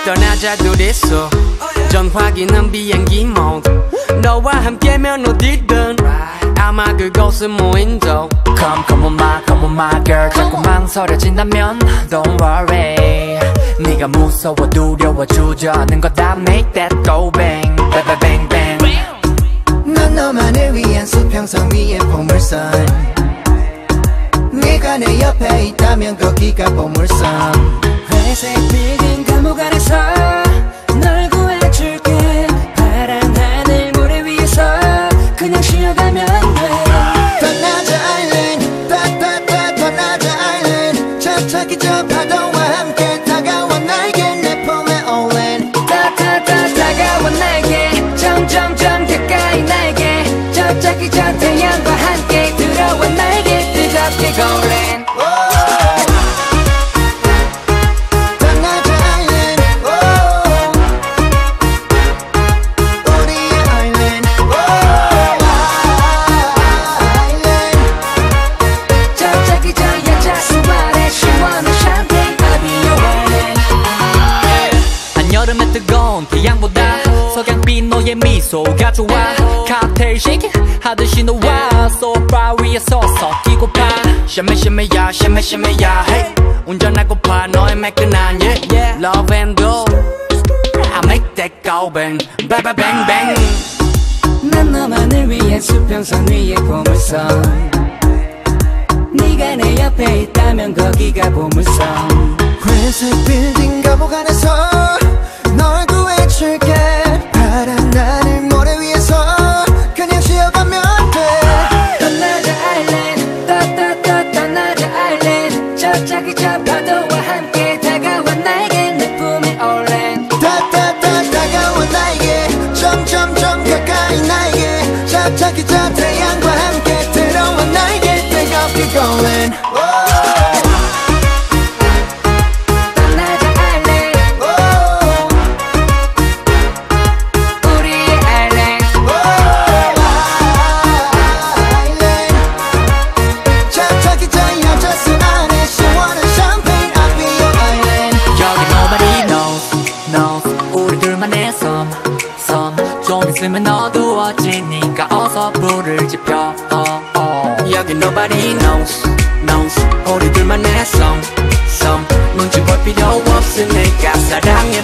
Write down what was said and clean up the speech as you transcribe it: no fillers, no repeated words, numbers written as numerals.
떠나자 둘이서 전화기는 비행기 모드 너와 함께면 어디든 아마 그곳은 무인도 Come on my girl 자꾸 망설여진다면 Don't worry 네가 무서워 두려워 주저하는 거다 Make that go bang bang bang bang 난 너만을 위한 수평선 위의 보물선 네가 내 옆에 있다면 거기가 보물선 회색 빌딩 감옥 안에서 널 구해줄게 파란 하늘 모래 위에서 그냥 쉬어가면 돼 떠나자 아일랜드 따따따 떠나자 아일랜드 저차기 저 파도와 함께 다가와 나에게 내 품에 올랜 따따따 다가와 나에게 점점점 가까이 나에게 저차기 저 태양과 함께 들어와 나에게 뜨겁게 골랜 여름의 뜨거운 태양보다 석양빛 너의 미소가 좋아 칵테일 쉐이킹 하듯이 너와 소파 위에 서서 뛰고파 샤메샤메야 샤메샤메야 hey 운전하고파 너의 매끈한 yeah Love and go I make that go bang bang bang bang 난 너만을 위한 수평선 위의 보물선 네가 내 옆에 있다면 거기가 보물선 회색 빌딩 감옥 안에서 널 구해줄게 파란 하늘 모래 위에서 그냥 쉬어가면 돼 떠나자 아일랜드 떠떠떠 떠나자 아일랜드 저차기 저 파도와 함께 다가와 나에게 내 품에 올랜 따따따 다가와 나에게 점점점 가까이 나에게 저차기 저 태양과 함께 들어와 나에게 뜨겁게 golden 좀 있으면 어두워지니까 어서 불을 지펴 여기 nobody knows 우리 둘만의 song 눈치 볼 필요 없으니까 사랑해